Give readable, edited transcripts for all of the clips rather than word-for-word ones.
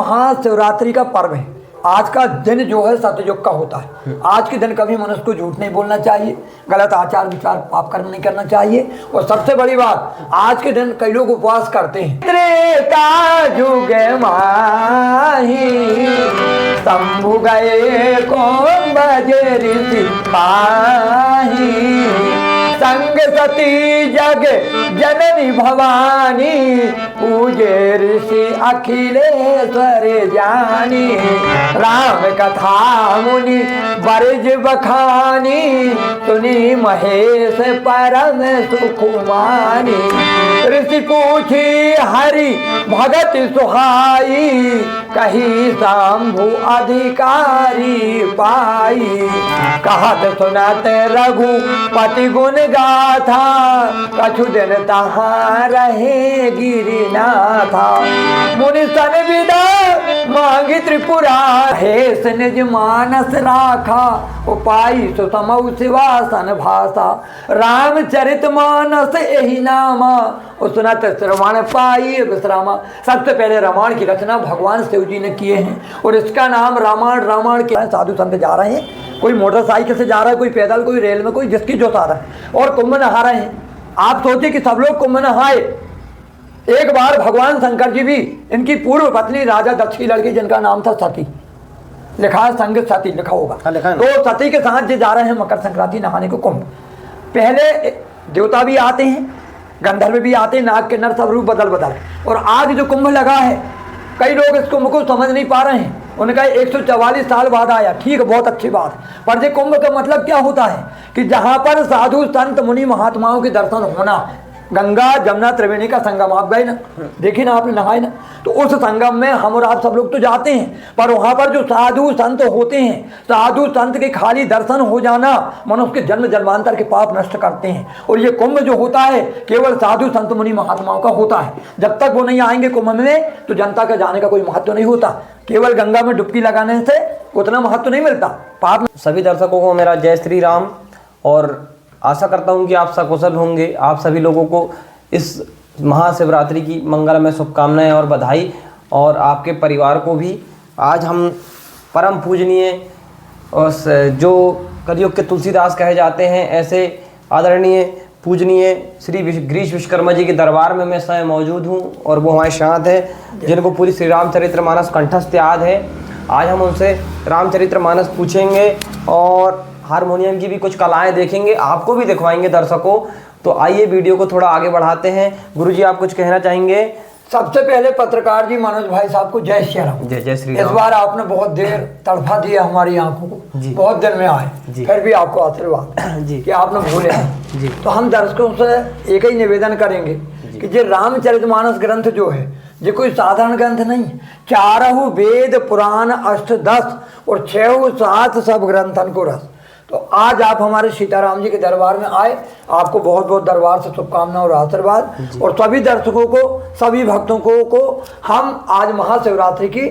महाशिवरात्रि का पर्व है। आज का दिन जो है सतयुग का होता है। आज के दिन कभी मनुष्य को झूठ नहीं बोलना चाहिए, गलत आचार विचार पाप कर्म नहीं करना चाहिए। और सबसे बड़ी बात, आज के दिन कई लोग उपवास करते हैं। त्रेता जुग माही शंभु गए कौन बजे ऋषि माही, संग सती जग जननी भवानी, पूजे ऋषि अखिलेश्वर जानी, राम कथा मुनि बरज बखानी, सुनी महेश परम सुखमानी, ऋषि पूछी हरि भगत सुहाई, कही शंभु अधिकारी पाई, कहत सुनत रघुपति गुण गाथा, कछु दिन तहाँ रहे गिरिनाथा, मुनि सन विदा मांगी त्रिपुरा, हेस निज मानस राखा, उपाय सुसमौ शिवासन भाषा, रामचरित मानस यही नामा, सुनत श्रवण पाई विश्रामा। सबसे पहले रामायण की रचना भगवान शिव जी ने किए हैं और इसका नाम रामायण। रामायण के साधु संत जा रहे हैं, कोई मोटरसाइकिल से जा रहा है, कोई पैदल, कोई रेल में, कोई जिसकी जो साधन है, और कुंभ नहा रहे हैं। आप सोचिए कि सब लोग कुंभ नहाए। एक बार भगवान शंकर जी भी, इनकी पूर्व पत्नी राजा दक्ष की लड़की जिनका नाम था सती, लिखा है संग सती लिखा होगा, तो सती के साथ जा रहे हैं मकर संक्रांति नहाने को कुंभ। पहले देवता भी आते हैं, गंधर्व भी आते हैं, नाग के नर सब रूप बदल बदल। और आज जो कुंभ लगा है, कई लोग इस कुंभ को समझ नहीं पा रहे हैं। उनका 144 साल बाद आया, ठीक, बहुत अच्छी बात, पर ये कुंभ का मतलब क्या होता है कि जहाँ पर साधु संत मुनि महात्माओं के दर्शन होना। गंगा जमुना त्रिवेणी का संगम आप गए ना, देखिए ना, आपने नहाए ना, तो उस संगम में हम और आप सब लोग तो जाते हैं, पर वहाँ पर जो साधु संत होते हैं, साधु संत के खाली दर्शन हो जाना मनुष्य के जन्म जन्मांतर के पाप नष्ट करते हैं। और ये कुंभ जो होता है केवल साधु संत मुनि महात्माओं का होता है। जब तक वो नहीं आएंगे कुंभ में तो जनता का जाने का कोई महत्व नहीं होता। केवल गंगा में डुबकी लगाने से उतना महत्व नहीं मिलता। पाप। सभी दर्शकों को मेरा जय श्री राम, और आशा करता हूं कि आप सकुशल होंगे। आप सभी लोगों को इस महाशिवरात्रि की मंगलमय शुभकामनाएं और बधाई, और आपके परिवार को भी। आज हम परम पूजनीय और जो कलयुग के तुलसीदास कहे जाते हैं, ऐसे आदरणीय पूजनीय श्री गिरीश विश्वकर्मा जी के दरबार में मैं स्वयं मौजूद हूं, और वो हमारे साथ हैं जिनको पूरी श्री रामचरितमानस कंठस्थ याद है। आज हम उनसे रामचरितमानस पूछेंगे और हारमोनियम की भी कुछ कलाएं देखेंगे, आपको भी दिखवाएंगे दर्शकों। तो आइए वीडियो को थोड़ा आगे बढ़ाते हैं। गुरुजी, आप कुछ कहना चाहेंगे? सबसे पहले पत्रकार जी मनोज भाई साहब को जय श्री राम। जय श्री राम। इस बार आपने बहुत देर तड़फा दिया हमारी आंखों को, बहुत दिन में आए, फिर भी आपको आशीर्वाद जी कि आपने भूले जी। तो हम दर्शकों से एक ही निवेदन करेंगे कि ये रामचरितमानस ग्रंथ जो है ये कोई साधारण ग्रंथ नहीं है। 4 वेद पुराण 8 10 और 6 7 सब ग्रंथन को रस। तो आज आप हमारे सीताराम जी के दरबार में आए, आपको बहुत बहुत दरबार से शुभकामना और आशीर्वाद। और सभी दर्शकों को, सभी भक्तों को हम आज महाशिवरात्रि की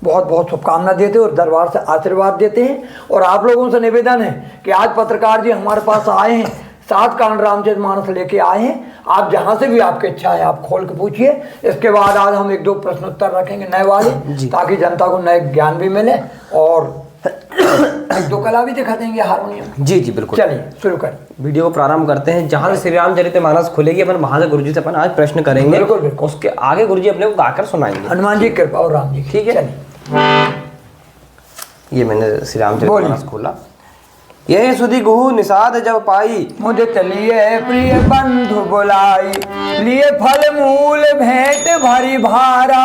बहुत बहुत शुभकामना देते हैं और दरबार से आशीर्वाद देते हैं। और आप लोगों से निवेदन है कि आज पत्रकार जी हमारे पास आए हैं, 7 कांड रामचरितमानस लेके आए हैं। आप जहाँ से भी आपकी इच्छा है आप खोल के पूछिए। इसके बाद आज हम 1-2 प्रश्नोत्तर रखेंगे नए वाले, ताकि जनता को नए ज्ञान भी मिले और 1-2 कला भी दिखा देंगे हारमोनियम। जी बिल्कुल। चलिए शुरू करें, वीडियो को प्रारंभ करते हैं। जहाँ से श्री रामचरितमानस खुलेगी अपन वहाँ से गुरुजी से अपन आज प्रश्न करेंगे। बिल्कुल। उसके आगे गुरुजी अपने को गाकर सुनाएंगे। हनुमान जी की कृपा और राम जी, ठीक है। ये मैंने श्री रामचरितमानस खोला। यही सुधि गुहु निषाद जब पाई, मुझे चलिए प्रिय बंधु बुलाई, लिए फल मूल भेंट भरी भारा,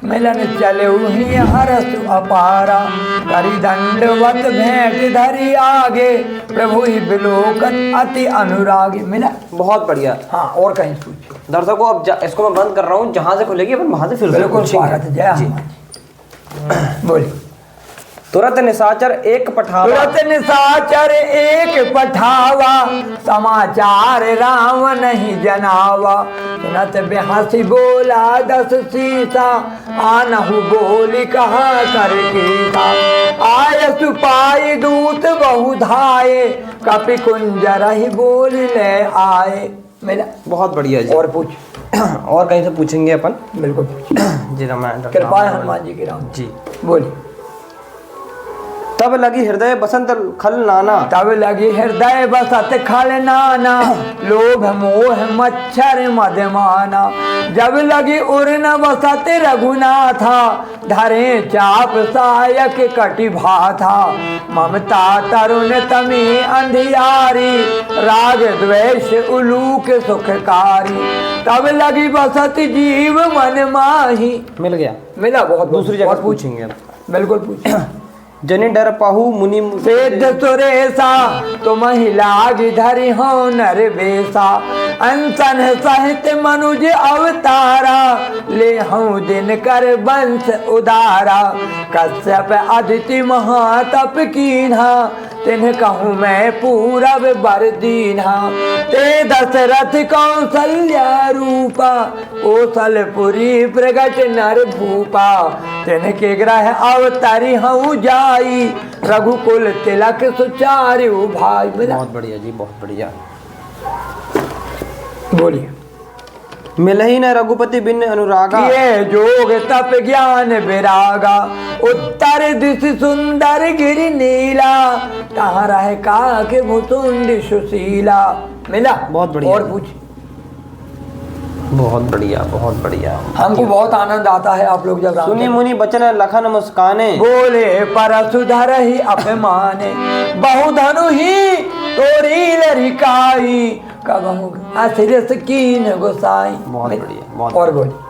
मिलन चले ही हरस अपारा, करी दंडवत भेंट धरी आगे, प्रभु ही बिलोकन अति अनुरागी। मिला? बहुत बढ़िया। हाँ, और कहीं पूछिए दर्शकों। अब इसको मैं बंद कर रहा हूँ, जहाँ से खुलेगी अपन वहाँ से फिर बिल्कुल स्वागत है। जय बोलिए। तुरत निशाचर एक पठावा, तुरत निशाचर एक पठावा, समाचार राम नहीं जनावा, सुनत बेहसी बोला 10 सीसा, आनहु बोली कहा कर कीसा, आय सुपाई दूत बहु धाये, कपि कुंजर ही बोल ले आए। मिला? बहुत बढ़िया जी। और पूछ। और कहीं से पूछेंगे अपन। बिल्कुल जी रामायण कृपा है हनुमान जी की राम। जी। बोलिए। तब लगी हृदय बसंत खल नाना। तब लगी हृदय बसत खल नाना, लोभ मोह मच्छर मदमाना। जब लगी उर्न बसत रघुनाथा, धरे चाप सायक कटि भाथा। ममता तरुण तमी अंधियारी, राग द्वेष उलूक सुखकारी। तब लगी बसत जीव मन माही। मिल गया। मिला बहुत। दूसरी जगह बहुत पूछेंगे अब। बिल्कुल पूछिए। जनि डर पाहु मुनि सिद्ध सुरेशा, तुम ही लाग धरि हो नर बेसा। अनसन सहित मनुज अवतारा, ले हूँ दिन कर वंश उदारा। कश्यप अदिति महातप कीन्हा, तिन्ह कहूँ मैं पूरब बर दीन्हा। ते दशरथ कौशल्या रूपा, कौशलपुरी प्रगट नर भूपा। तिनके ग्रह अवतारी हूँ जाई, रघुकुल तिलक सुचारु भाई। बहुत बढ़िया जी, बहुत बढ़िया। बोलिए। मिलहि न रघुपति बिन अनुरागा। ये जोग तप ज्ञान विरागा, उत्तर दिश सुंदर गिरि नीला। कहाँ रहे काके मुतुंड सुशीला। मिला। बहुत बढ़िया। और पूछ। बहुत बढ़िया, बहुत बढ़िया। हमको बहुत आनंद आता है आप लोग जब राम सुनि मुनि बचन लखन मुस्काने। बोले पर सुधर ही अपमाने, बहुधनु ही तोरी लरिकाई। कबहू असिरस कीन गोसाई। बहुत बढ़िया, बहुत। और बोली।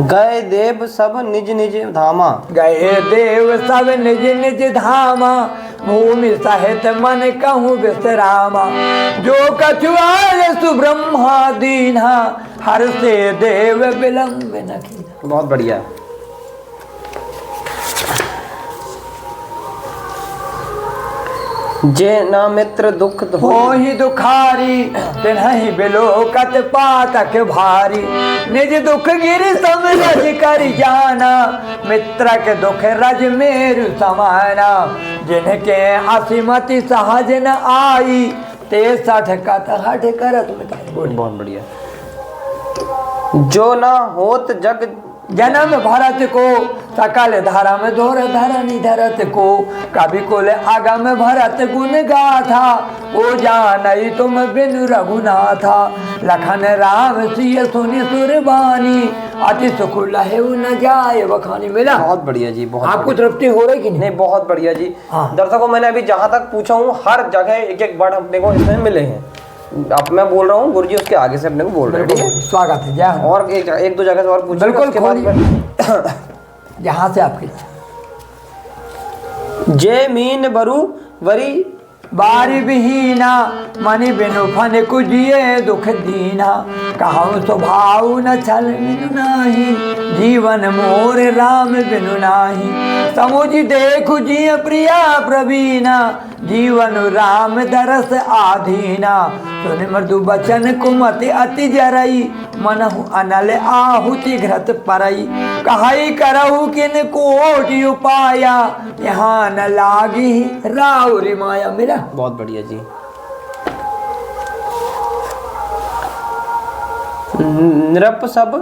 गए देव सब निज निज धामा। गए देव सब निज निज धामा, भूमि सहित मन कहूँ विश्रामा। जो कछुआल सुब्रह्मा दीन्हा, हर से देव विलंब न कीन्हा। बहुत बढ़िया। जे ना मित्र दुख हो ही दुखारी, तिन्हि बिलोकत पातक भारी। निज दुख गिर समरज कर जाना, मित्र के दुख रज मेरु समाना। जिनके असीमति सहज न आई, ते सठ कत हठ करत मिटाई। बहुत बढ़िया। जो ना होत जग जन्म भरत को, सकल धर्म धोर धरनी धरत को। कभी कुल आगम भरत गुण गाथा, ओ जानई तुम बिनु रघुनाथा। लखन राम सिय सुनि सुरबानी, अति सुख लहे न जाए बखानी। मिला। बहुत बढ़िया जी, बहुत। आपको तृप्ति हो रही कि नहीं? नहीं, बहुत बढ़िया जी। हाँ। दर्शकों, मैंने अभी जहाँ तक पूछा हूँ हर जगह एक एक वर्ड अपने को इसमें मिले हैं। अब मैं बोल रहा हूँ, गुरुजी उसके आगे से अपने को बोल रहे हैं। ठीक है, स्वागत है। जय हो। और एक दो जगह से और पूछिए। बिल्कुल, उसके बाद जहाँ से आपकी जय मीन बरु वरी बारी विहीना, मनि बिनु फन कुजिए दुख दीना। कहूँ स्वभाव न छल बिनु नाही, जीवन मोर राम बिनु नाही। समुझ देखु जिय प्रिया प्रवीणा, जीवन राम दरस आधीना। सुन मृदु बचन कुमति अति जरई, मनहु अनल आहुति घृत परई। कहाई करहु किन कोटि उपाया, यहाँ न लागी राउरी माया। मिला। बहुत बढ़िया जी। नृप सब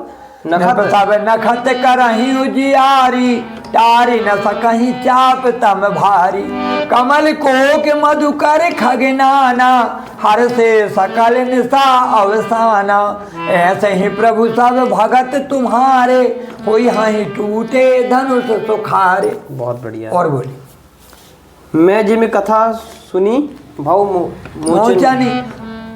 नखत करही उजियारी, तारी न सकही चाप तम भारी। कमल कोक मधुकर खगनाना, हर से सकल निशा अवसाना। ऐसे ही प्रभु सब भगत तुम्हारे, होई हहीं टूटे धनुष सुखारे। बहुत बढ़िया। और बोली। मैं जिम कथा सुनी भाव मोचनी,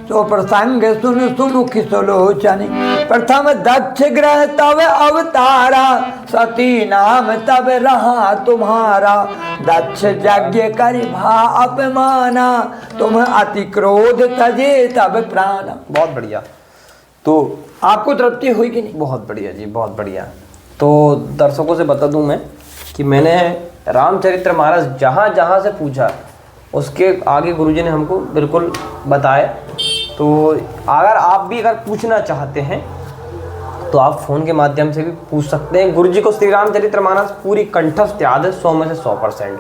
तो प्रसंग सुन सुमुखी सुलोचनी। प्रथम दक्ष ग्रह तब अवतारा, सती नाम तब रहा तुम्हारा। दक्ष यज्ञ करि भा अपमाना, तुम अति क्रोध तजे तब प्राण। बहुत बढ़िया। तो आपको तृप्ति हुई कि नहीं? बहुत बढ़िया जी, बहुत बढ़िया। तो दर्शकों से बता दूं मैं कि मैंने रामचरित्र मानस जहाँ जहाँ से पूछा उसके आगे गुरुजी ने हमको बिल्कुल बताया। तो अगर आप भी पूछना चाहते हैं तो आप फ़ोन के माध्यम से भी पूछ सकते हैं। गुरुजी को श्री रामचरित्र मानस पूरी कंठस्थ याद है, 100 में से 100%।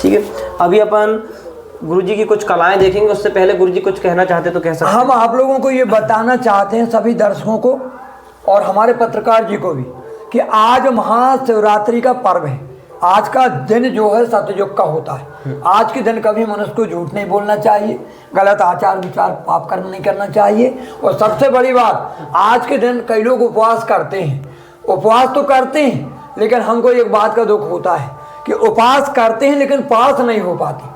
ठीक है, अभी अपन गुरुजी की कुछ कलाएं देखेंगे, उससे पहले गुरुजी कुछ कहना चाहते तो कह सकते हैं। हम आप लोगों को ये बताना चाहते हैं, सभी दर्शकों को और हमारे पत्रकार जी को भी, कि आज महाशिवरात्रि का पर्व है। आज का दिन जो है सतयुग का होता है। आज के दिन कभी मनुष्य को झूठ नहीं बोलना चाहिए, गलत आचार विचार पाप कर्म नहीं करना चाहिए। और सबसे बड़ी बात, आज के दिन कई लोग उपवास करते हैं। उपवास तो करते हैं, लेकिन हमको एक बात का दुख होता है कि उपवास करते हैं लेकिन पास नहीं हो पाते।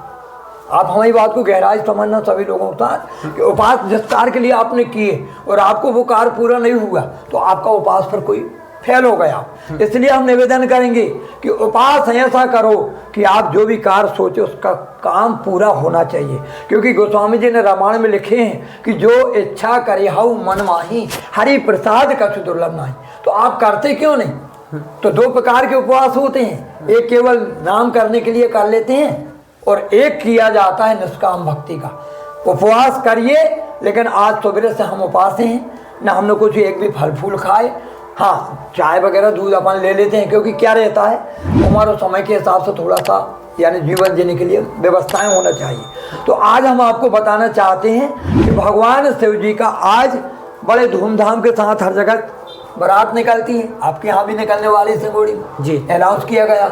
आप हमारी बात को गहराई समझना सभी लोगों के साथ, कि उपवास जिस कार्य के लिए आपने किए और आपको वो कार्य पूरा नहीं हुआ तो आपका उपवास पर कोई फेल हो गया। इसलिए हम निवेदन करेंगे कि उपवास ऐसा करो कि आप जो भी कार्य सोचे उसका काम पूरा होना चाहिए। क्योंकि गोस्वामी जी ने रामायण में लिखे हैं कि जो इच्छा करे हऊ मन माही, हरि प्रसाद कछु दुर्लभ नाही। तो आप करते क्यों नहीं? तो दो प्रकार के उपवास होते हैं, एक केवल नाम करने के लिए कर लेते हैं और एक किया जाता है निष्काम भक्ति का। उपवास करिए, लेकिन आज सवेरे से हम उपवास हैं, ना हमने कुछ एक भी फल फूल खाए। हाँ, चाय वगैरह दूध अपन ले लेते हैं, क्योंकि क्या रहता है हमारे समय के हिसाब से थोड़ा सा यानी जीवन जीने के लिए व्यवस्थाएं होना चाहिए। तो आज हम आपको बताना चाहते हैं कि भगवान शिव जी का आज बड़े धूमधाम के साथ हर जगह बारात निकलती है। आपके यहाँ भी निकलने वाली सिंगोड़ी जी अनाउंस किया गया।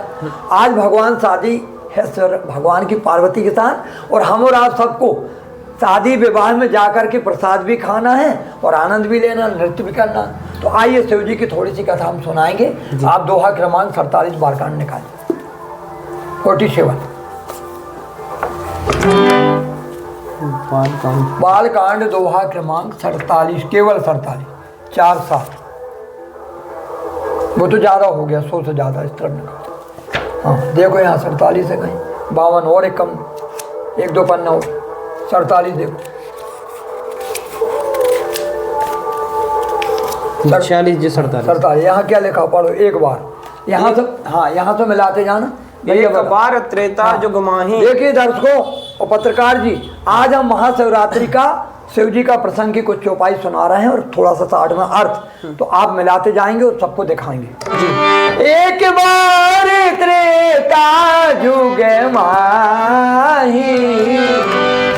आज भगवान शादी है भगवान की पार्वती के साथ, और हम और आप सबको शादी विवाह में जाकर के प्रसाद भी खाना है और आनंद भी लेना, नृत्य भी करना। तो आइए शिव जी की थोड़ी सी कथा हम सुनाएंगे। आप दोहा क्रमांक 47 बालकांड निकालिए, 47 बालकांड दोहा क्रमांक 47, केवल 47, 4 7। वो तो ज़्यादा हो गया, 100 से ज़्यादा इस तरफ निकाल। हाँ देखो यहाँ 47 है, कहीं 52 और एक कम, 1-2 पन्ना और 47 देखो 46 जी 47। यहाँ क्या लिखा पढ़ो एक बार, यहाँ से हाँ यहाँ से मिलाते जाना। एक बार त्रेता जुग माही। देखिए दर्शकों और पत्रकार जी, आज हम महाशिवरात्रि का शिव जी का प्रसंग की कुछ चौपाई सुना रहे हैं और थोड़ा सा 60 में अर्थ, तो आप मिलाते जाएंगे और सबको दिखाएंगे जी। एक बार त्रेता जुग माही,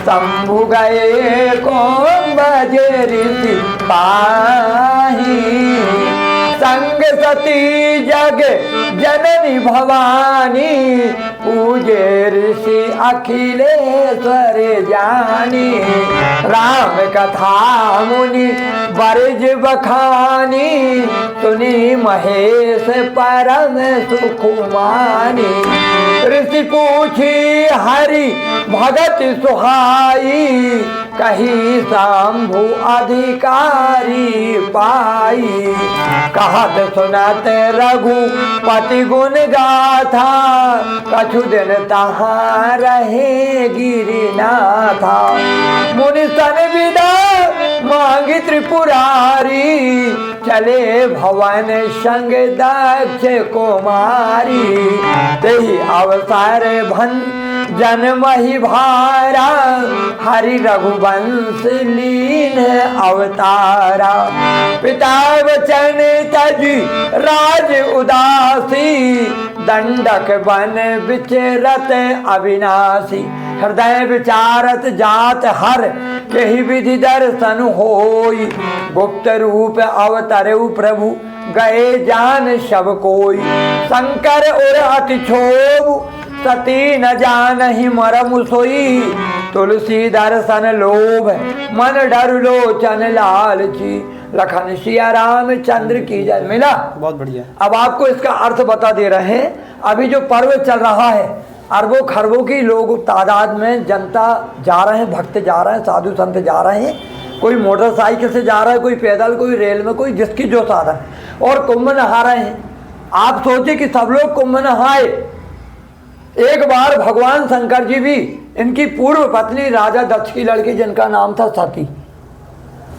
शंभु गए कौन बजे ऋषि पाही, संग सती जग जननी भवानी, पूजे ऋषि अखिलेश्वर जानी, राम कथा मुनि बरज बखानी, सुनी महेश परम सुखमानी, ऋषि पूछी हरि भगत सुहाई, कही शंभु अधिकारी पाई, कहत सुनत रघुपति गुण गाथा, कछु दिन तहाँ रहे गिरिनाथा, मुनि सन विदा मांगी त्रिपुरारी, चले भवन संग दक्ष कुमारी, तेहि अवसर भन जन्म ही भारा, हरि रघुवंश लीन अवतारा, पिता वचन तज राज उदासी, दंडक बन विचरत अविनाशी, हृदय विचारत जात हर केहि विधि दर्शन होई, गुप्त रूप अवतरऊ प्रभु गए जान सब कोई, शंकर और अति क्षोभ सती न जानहि मरम सोई, तुलसी दर्शन लोभ मन डर लोचन लालची, लखन सिया राम चंद्र की जय। मिला? बहुत बढ़िया। अब आपको इसका अर्थ बता दे रहे हैं। अभी जो पर्व चल रहा है, अरबों खरबों की लोग तादाद में जनता जा रहे हैं, भक्त जा रहे हैं, साधु संत जा रहे हैं, कोई मोटरसाइकिल से जा रहा है, कोई पैदल, कोई रेल में, कोई जिसकी जो साधन, और कुंभ नहा रहे हैं। आप सोचे कि सब लोग कुंभ नहाए। एक बार भगवान शंकर जी भी इनकी पूर्व पत्नी राजा दक्ष की लड़की, जिनका नाम था सती,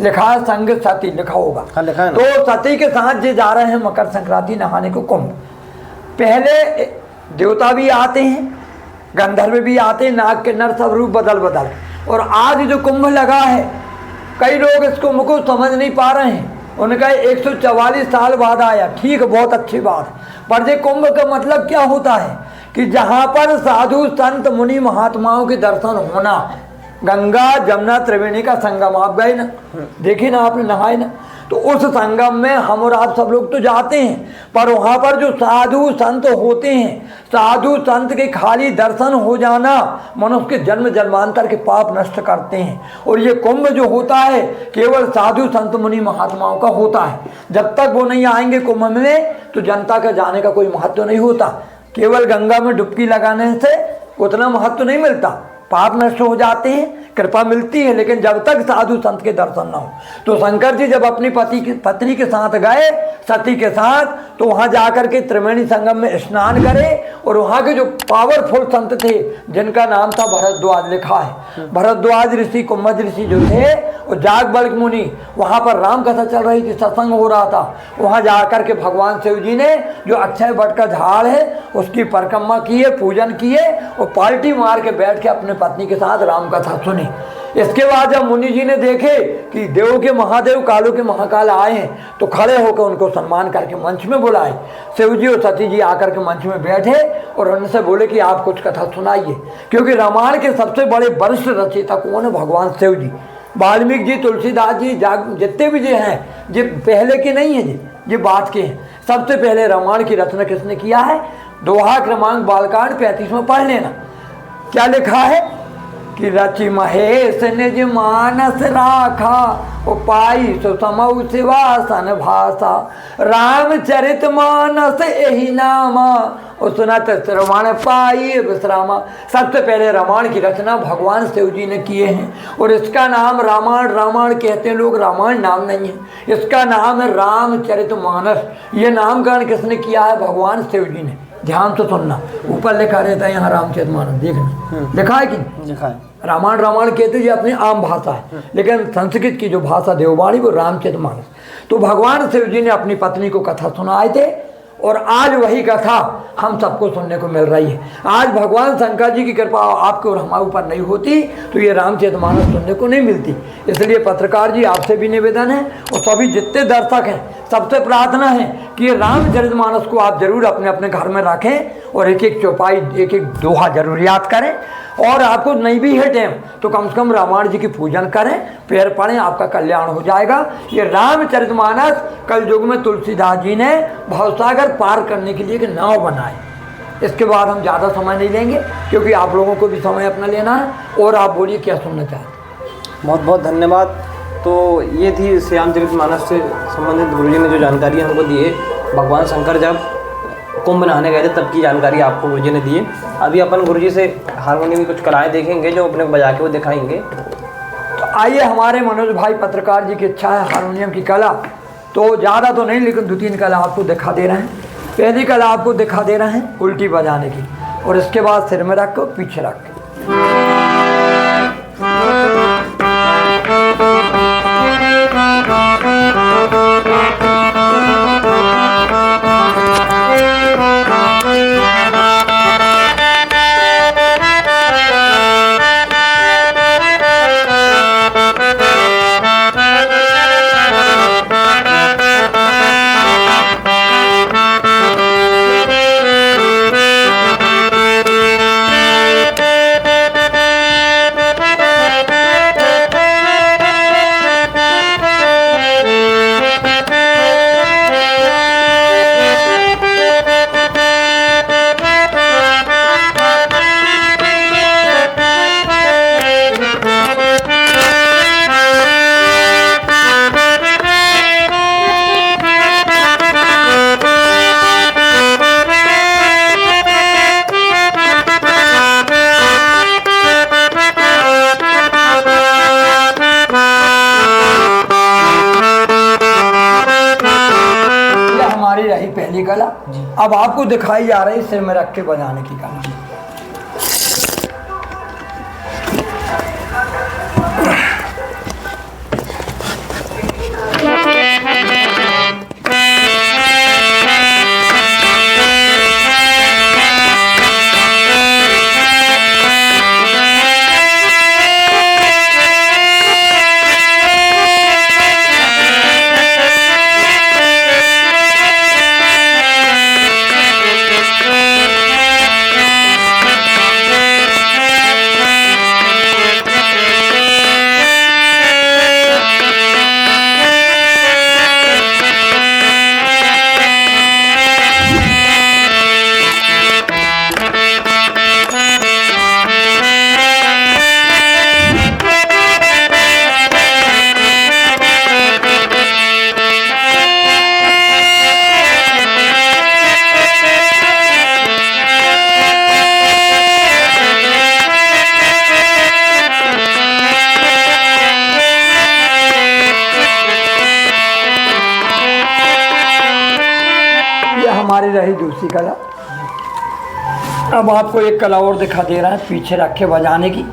लिखा है संग सती लिखा होगा। हाँ, लिखा है ना। तो सती के साथ जो जा रहे हैं मकर संक्रांति नहाने को कुंभ। पहले देवता भी आते हैं, गंधर्व भी आते हैं, नाग के नर सब रूप बदल बदल। और आज जो कुंभ लगा है, कई लोग इस कुंभ को समझ नहीं पा रहे हैं। उनका 144 साल बाद आया, ठीक, बहुत अच्छी बात। पर ये कुंभ का मतलब क्या होता है कि जहाँ पर साधु संत मुनि महात्माओं के दर्शन होना, गंगा जमुना त्रिवेणी का संगम, आप गए ना, देखिए ना, आपने नहाए ना, तो उस संगम में हम और आप सब लोग तो जाते हैं, पर वहाँ पर जो साधु संत होते हैं, साधु संत के खाली दर्शन हो जाना मनुष्य के जन्म जन्मांतर के पाप नष्ट करते हैं। और ये कुंभ जो होता है केवल साधु संत मुनि महात्माओं का होता है। जब तक वो नहीं आएंगे कुंभ में तो जनता का जाने का कोई महत्व नहीं होता। केवल गंगा में डुबकी लगाने से उतना महत्व नहीं मिलता, पाप नष्ट हो जाते हैं, कृपा मिलती है, लेकिन जब तक साधु संत के दर्शन ना हो। तो शंकर जी जब अपनी पत्नी के साथ गए, सती के साथ, तो वहां जाकर के त्रिवेणी संगम में स्नान करे। और वहां के जो पावरफुल संत थे जिनका नाम था भरद्वाज, लिखा है भरद्वाज ऋषि, कुंभज ऋषि जो थे, और जागबल्क मुनि, वहां पर राम कथा चल रही थी, सत्संग हो रहा था। वहां जाकर के भगवान शिव जी ने जो अक्षय वट का झाड़ है उसकी परिक्रमा किए, पूजन किए, और पाल्टी मार के बैठ के अपने पत्नी के साथ राम कथा सुनी। इसके बाद जब मुनि जी ने देखे कि देव के महादेव कालों के महाकाल आए हैं, तो खड़े होकर उनको सम्मान करके मंच में बुलाए। शिव जी और सती जी आकर के मंच में बैठे और उनसे बोले कि आप कुछ कथा सुनाइए, क्योंकि रामायण के सबसे बड़े वरिष्ठ रचयिता कौन है? भगवान शिव जी। वाल्मीकि जी, तुलसीदास जी, जितने भी जो हैं, ये पहले के नहीं है जी, ये बात के हैं। सबसे पहले रामायण की रचना किसने किया है? दोहा क्रमांक बालकांड 35 में पढ़ लेना। क्या लिखा है कि रचि महेश निज मानस राखा, उपाई सुसमौ शिवासन भाषा, रामचरित मानस एहि नामा, सुनत श्रवण पाई विश्रामा। सबसे पहले रामायण की रचना भगवान शिव जी ने किए हैं, और इसका नाम रामायण, रामायण कहते हैं लोग, रामायण नाम नहीं है, इसका नाम है रामचरित मानस। ये नामकरण किसने किया है? भगवान शिव जी ने। ध्यान से सुनना, ऊपर लिखा रहता है यहाँ रामचरित मानस, देखना लिखा है कि लिखा है। रामायण रामायण कहते हैं अपनी आम भाषा है, लेकिन संस्कृत की जो भाषा देववाणी वो रामचरित मानस। तो भगवान शिव जी ने अपनी पत्नी को कथा सुनाए थे, और आज वही कथा हम सबको सुनने को मिल रही है। आज भगवान शंकर जी की कृपा आपके और हमारे ऊपर नहीं होती तो ये रामचरितमानस सुनने को नहीं मिलती। इसलिए पत्रकार जी आपसे भी निवेदन है, और सभी जितने दर्शक हैं सबसे प्रार्थना है कि ये रामचरितमानस को आप जरूर अपने अपने घर में रखें, और एक एक चौपाई, एक एक दोहा जरूर याद करें। और आपको नहीं भी है टाइम तो कम से कम रामायण जी की पूजन करें, पैर पड़ें, आपका कल्याण हो जाएगा। ये रामचरितमानस कल युग में तुलसीदास जी ने भवसागर पार करने के लिए एक नाव बनाई। इसके बाद हम ज़्यादा समय नहीं लेंगे, क्योंकि आप लोगों को भी समय अपना लेना है। और आप बोलिए क्या सुनना चाहते हैं? बहुत बहुत धन्यवाद। तो ये थी श्रीरामचरितमानस से संबंधित गुरुजी ने जो जानकारी हमको दी है। भगवान शंकर जब कुंभ नहाने गए थे तब की जानकारी आपको गुरुजी ने दी है। अभी अपन गुरुजी से हारमोनियम की कुछ कलाएं देखेंगे जो अपने को बजा के वो दिखाएंगे। तो आइए, हमारे मनोज भाई पत्रकार जी की इच्छा है हारमोनियम की कला, तो ज़्यादा तो नहीं, लेकिन 2-3 कला आपको दिखा दे रहे हैं। पहली कला आपको दिखा दे रहे हैं उल्टी बजाने की, और इसके बाद सिर में रख को पीछे रख के। पहली कला अब आपको दिखाई जा रही सिर में रख के बजाने की कला। हमारी रही दूसरी कला। अब आपको एक कला और दिखा दे रहा है पीछे रख के बजाने की।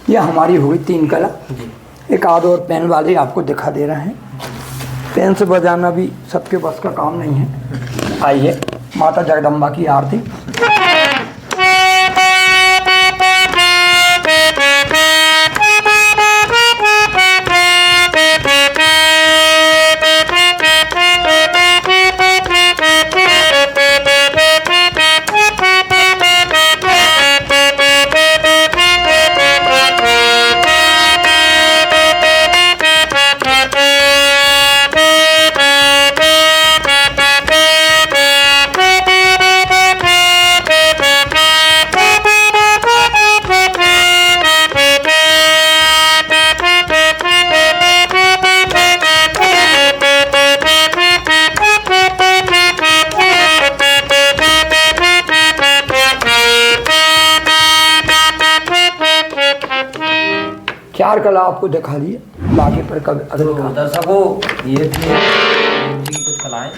ये हमारी हुई 3 कला। एक आध और पेन वाले आपको दिखा दे रहे हैं। पेन से बजाना भी सबके बस का काम नहीं है। आइए माता जगदम्बा की आरती। चार कला आपको दिखा दिए, बाकी पर कभी अगले तो दर्शकों ये थी गुरुजी की कुछ कलाएं।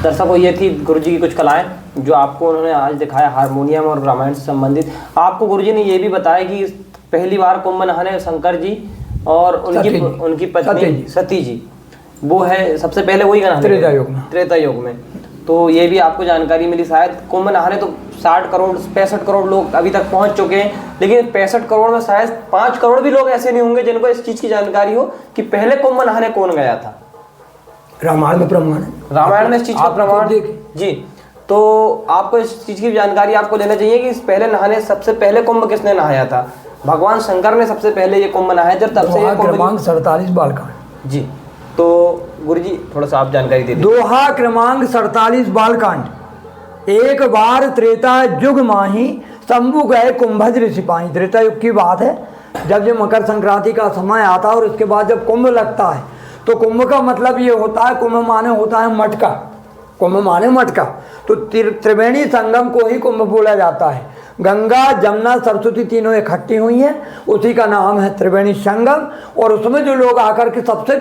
दर्शकों ये थी गुरुजी की कुछ कलाएं जो आपको उन्होंने आज दिखाया, हारमोनियम और रामायण से संबंधित। आपको गुरुजी ने ये भी बताया कि पहली बार कुंभ नहाने शंकर जी और उनकी पत्नी सती जी, वो है सबसे पहले वही नहाने त्रेता युग में। तो ये भी आपको जानकारी मिली। शायद कुंभ नहाने तो 60 करोड़ 65 करोड़ लोग अभी तक पहुंच चुके हैं, लेकिन 65 करोड़ में शायद 5 करोड़ भी लोग ऐसे नहीं होंगे जिनको इस चीज की जानकारी हो कि पहले कुंभ नहाने कौन गया था। रामायण में प्रमाण है, रामायण में इस चीज का प्रमाण जी। तो आपको इस चीज की जानकारी आपको लेना चाहिए कि पहले नहाने सबसे पहले कुंभ किसने नहाया था। भगवान शंकर ने सबसे पहले ये कुंभ नहाया जब तब से ये क्रमांक 47 बालकांड जी। तो गुरुजी थोड़ा सा आप जानकारी दे दीजिए। दोहा क्रमांक 47 बालकांड। एक बार त्रेता युग माही शंभु गए कुंभज ऋषि पाई। त्रेता युग की बात है, जब ये मकर संक्रांति का समय आता है और उसके बाद जब कुंभ लगता है तो कुंभ का मतलब ये होता है, कुंभ माने होता है मटका, कुंभ माने मटका। तो त्रिवेणी संगम को ही कुंभ बोला जाता है। गंगा जमुना सरस्वती तीनों इकट्ठी हुई हैं, उसी का नाम है त्रिवेणी संगम। और उसमें जो लोग आकर के सबसे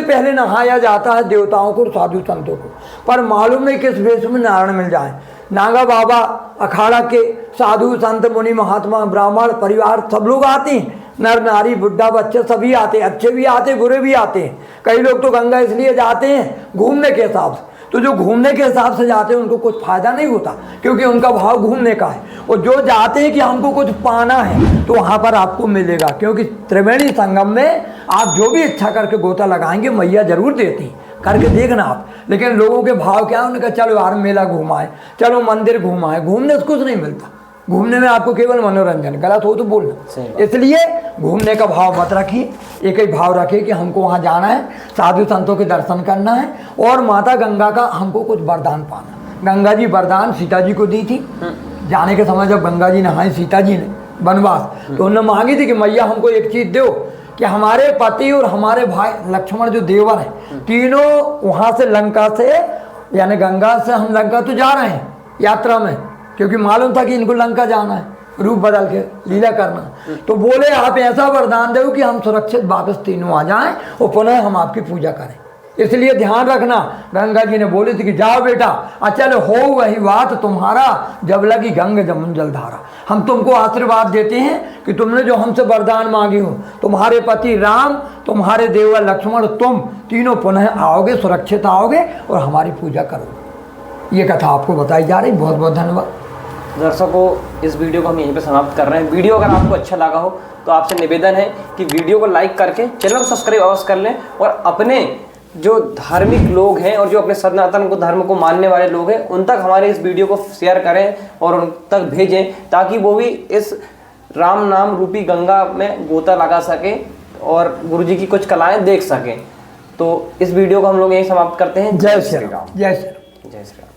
पहले नहाया जाता है देवताओं को, साधु संतों को। पर मालूम नहीं किस वेश में नारायण मिल जाए। नागा बाबा अखाड़ा के साधु संत मुनि महात्मा ब्राह्मण परिवार सब लोग आते हैं, नर नारी बुढ़ा बच्चे सभी आते हैं, अच्छे भी आते हैं बुरे भी आते हैं। कई लोग तो गंगा इसलिए जाते हैं घूमने के हिसाब से, तो जो घूमने के हिसाब से जाते हैं उनको कुछ फायदा नहीं होता, क्योंकि उनका भाव घूमने का है। और जो जाते हैं कि हमको कुछ पाना है तो वहाँ पर आपको मिलेगा, क्योंकि त्रिवेणी संगम में आप जो भी इच्छा करके गोता लगाएंगे मैया जरूर देती हैं, करके देखना आप। लेकिन लोगों के भाव क्या है, उन्होंने कहा चलो यार मेला घुमाए, चलो मंदिर घुमाए। घूमने से कुछ नहीं मिलता, घूमने में आपको केवल मनोरंजन, गलत हो तो बोलना। इसलिए घूमने का भाव मत रखिए, एक ही भाव रखिए कि हमको वहाँ जाना है, साधु संतों के दर्शन करना है और माता गंगा का हमको कुछ वरदान पाना। गंगा जी वरदान सीता जी को दी थी। जाने के समय जब गंगा जी नहाई सीता जी ने वनवास, तो उन्होंने मांगी थी कि मैया हमको एक चीज़ दो कि हमारे पति और हमारे भाई लक्ष्मण जो देवर हैं तीनों वहाँ से लंका से, यानी गंगा से हम लंका तो जा रहे हैं यात्रा में, क्योंकि मालूम था कि इनको लंका जाना है, रूप बदल के लीला करना। तो बोले आप ऐसा वरदान दो कि हम सुरक्षित वापस तीनों आ जाएं और पुनः हम आपकी पूजा करें। इसलिए ध्यान रखना। गंगा जी ने बोली थी कि जाओ बेटा, अचल हो वही बात तुम्हारा, जब लगी गंग जमुन जलधारा। हम तुमको आशीर्वाद देते हैं कि तुमने जो हमसे वरदान मांगी हो, तुम्हारे पति राम, तुम्हारे देवर लक्ष्मण, तुम तीनों पुनः आओगे, सुरक्षित आओगे और हमारी पूजा करोगे। ये कथा आपको बताई जा रही। बहुत बहुत धन्यवाद। दर्शकों, इस वीडियो को हम यहीं पे समाप्त कर रहे हैं। वीडियो अगर आपको अच्छा लगा हो तो आपसे निवेदन है कि वीडियो को लाइक करके चैनल को सब्सक्राइब अवश्य कर लें, और अपने जो धार्मिक लोग हैं और जो अपने सनातन को धर्म को मानने वाले लोग हैं उन तक हमारे इस वीडियो को शेयर करें और उन तक भेजें, ताकि वो भी इस राम नाम रूपी गंगा में गोता लगा सके और गुरुजी की कुछ कलाएं देख सकें। तो इस वीडियो को हम लोग यहीं समाप्त करते हैं। जय श्री राम। जय श्री राम। जय श्री राम।